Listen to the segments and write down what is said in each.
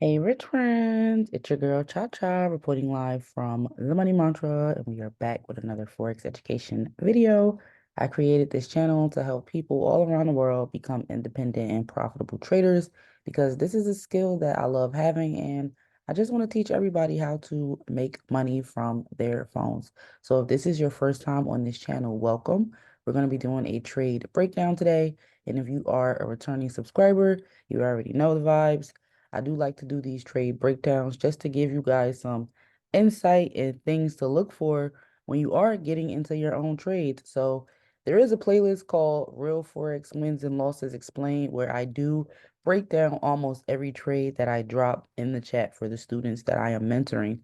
Hey, rich friends, it's your girl Cha Cha reporting live from the Money Mantra, and we are back with another Forex education video. I created this channel to help people all around the world become independent and profitable traders because this is a skill that I love having, and I just want to teach everybody how to make money from their phones. So, if this is your first time on this channel, welcome. We're going to be doing a trade breakdown today, and if you are a returning subscriber, you already know the vibes. I do like to do these trade breakdowns just to give you guys some insight and things to look for when you are getting into your own trades. So there is a playlist called Real Forex Wins and Losses Explained where I do break down almost every trade that I drop in the chat for the students that I am mentoring.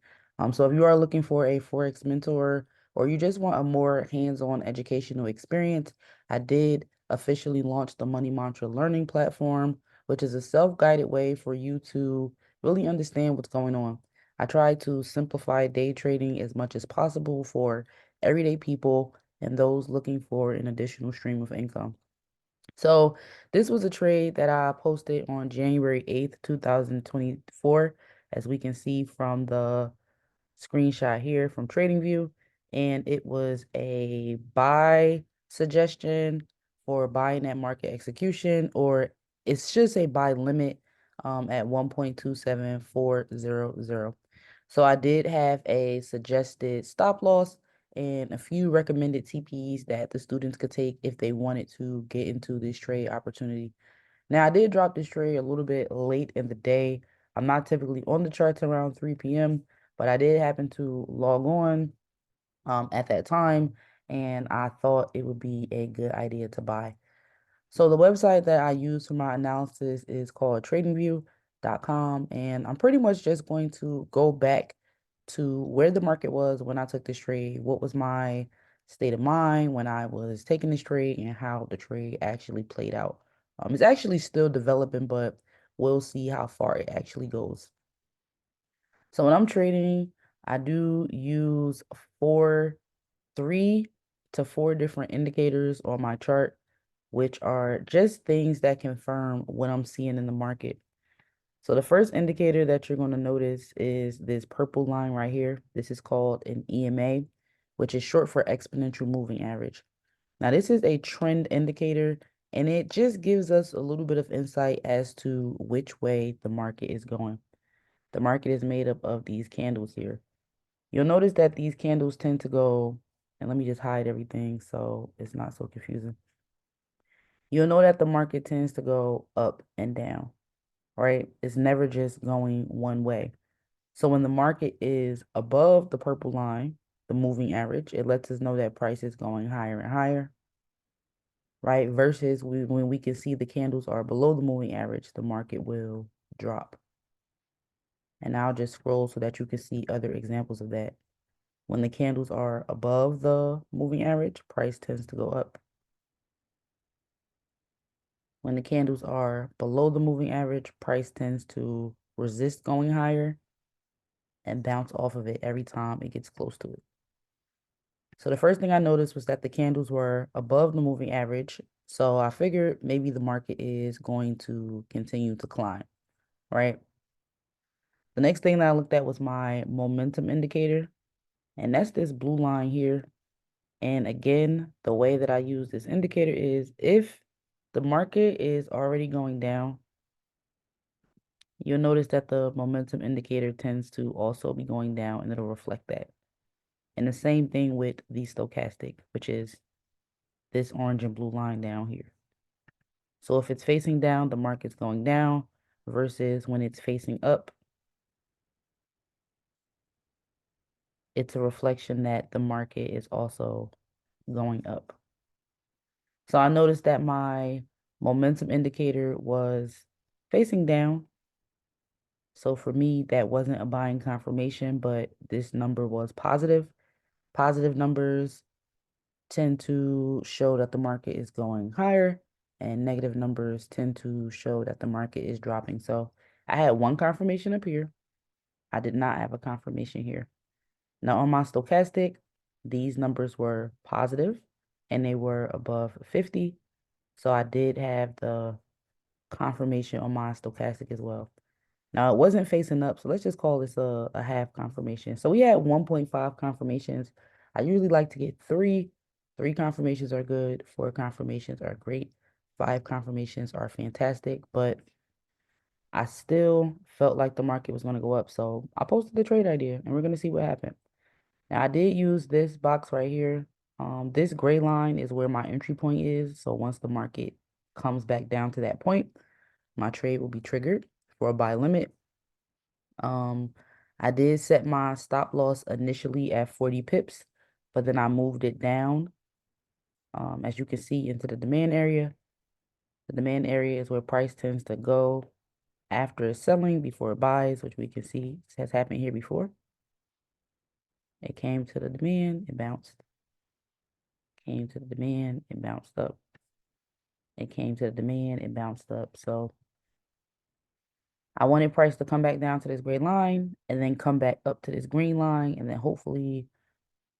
So if you are looking for a Forex mentor or you just want a more hands-on educational experience, I did officially launch the Money Mantra learning platform, which is a self-guided way for you to really understand what's going on. I try to simplify day trading as much as possible for everyday people and those looking for an additional stream of income. So this was a trade that I posted on January 8th, 2024, as we can see from the screenshot here from TradingView, and it was a buy suggestion for buying at market execution, or it should say buy limit at 1.27400. So I did have a suggested stop loss and a few recommended TPs that the students could take if they wanted to get into this trade opportunity. Now, I did drop this trade a little bit late in the day. I'm not typically on the charts around 3 p.m., but I did happen to log on at that time, and I thought it would be a good idea to buy. So the website that I use for my analysis is called tradingview.com, and I'm pretty much just going to go back to where the market was when I took this trade, what was my state of mind when I was taking this trade, and how the trade actually played out. It's actually still developing, but we'll see how far it actually goes. So when I'm trading, I do use three to four different indicators on my chart, which are just things that confirm what I'm seeing in the market. So the first indicator that you're going to notice is this purple line right here. This is called an EMA, which is short for exponential moving average. Now, this is a trend indicator, and it just gives us a little bit of insight as to which way the market is going. The market is made up of these candles here. You'll notice that these candles tend to go, and let me just hide everything so it's not so confusing. You'll know that the market tends to go up and down, right? It's never just going one way. So when the market is above the purple line, the moving average, it lets us know that price is going higher and higher, right? Versus when we can see the candles are below the moving average, the market will drop. And I'll just scroll so that you can see other examples of that. When the candles are above the moving average, price tends to go up. When the candles are below the moving average, price tends to resist going higher and bounce off of it every time it gets close to it. So the first thing I noticed was that the candles were above the moving average. So I figured maybe the market is going to continue to climb, right? The next thing that I looked at was my momentum indicator, and that's this blue line here. And again, the way that I use this indicator is if the market is already going down, you'll notice that the momentum indicator tends to also be going down, and it'll reflect that. And the same thing with the stochastic, which is this orange and blue line down here. So if it's facing down, the market's going down, versus when it's facing up, it's a reflection that the market is also going up. So I noticed that my momentum indicator was facing down. So for me, that wasn't a buying confirmation, but this number was positive. Positive numbers tend to show that the market is going higher, and negative numbers tend to show that the market is dropping. So I had one confirmation up here. I did not have a confirmation here. Now on my stochastic, these numbers were positive and they were above 50. So I did have the confirmation on my stochastic as well. Now it wasn't facing up, so let's just call this a half confirmation. So we had 1.5 confirmations. I usually like to get three. Three confirmations are good. Four confirmations are great. Five confirmations are fantastic, but I still felt like the market was going to go up. So I posted the trade idea and we're going to see what happened. Now I did use this box right here. This gray line is where my entry point is. So once the market comes back down to that point, my trade will be triggered for a buy limit. I did set my stop loss initially at 40 pips, but then I moved it down, as you can see, into the demand area. The demand area is where price tends to go after selling before it buys, which we can see has happened here before. It came to the demand, it bounced. Came to the demand, it bounced up. It came to the demand, it bounced up. So I wanted price to come back down to this gray line and then come back up to this green line and then hopefully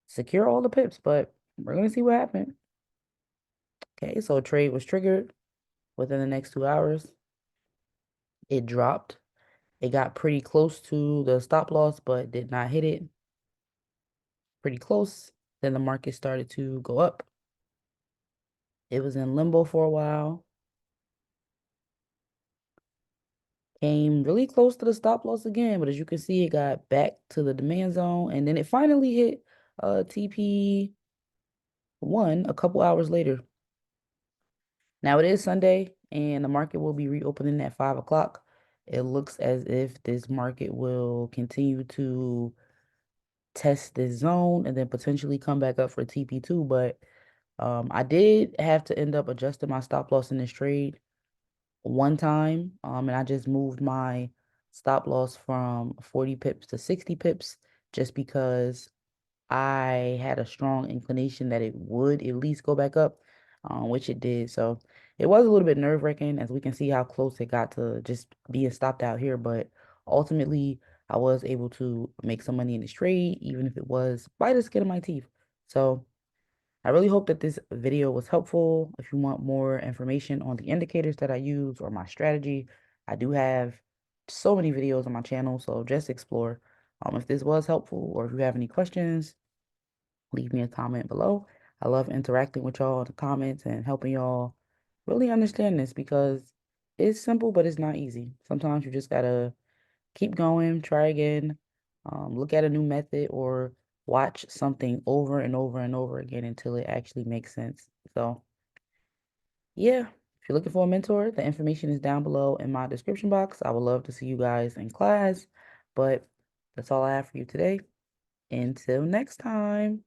secure all the pips, but we're going to see what happened. Okay, so trade was triggered within the next 2 hours. It dropped. It got pretty close to the stop loss, but did not hit it. Pretty close. Then the market started to go up. It was in limbo for a while. Came really close to the stop loss again, but as you can see, it got back to the demand zone, and then it finally hit TP1 a couple hours later. Now it is Sunday, and the market will be reopening at 5 o'clock. It looks as if this market will continue to test this zone and then potentially come back up for TP2. But I did have to end up adjusting my stop loss in this trade one time. And I just moved my stop loss from 40 pips to 60 pips just because I had a strong inclination that it would at least go back up, which it did. So it was a little bit nerve-wracking as we can see how close it got to just being stopped out here. But ultimately, I was able to make some money in this trade, even if it was by the skin of my teeth. So I really hope that this video was helpful. If you want more information on the indicators that I use or my strategy, I do have so many videos on my channel, so just explore. If this was helpful or if you have any questions, leave me a comment below. I love interacting with y'all in the comments and helping y'all really understand this because it's simple, but it's not easy. Sometimes you just gotta keep going, try again, look at a new method or watch something over and over and over again until it actually makes sense. So yeah, if you're looking for a mentor, the information is down below in my description box. I would love to see you guys in class, but that's all I have for you today. Until next time.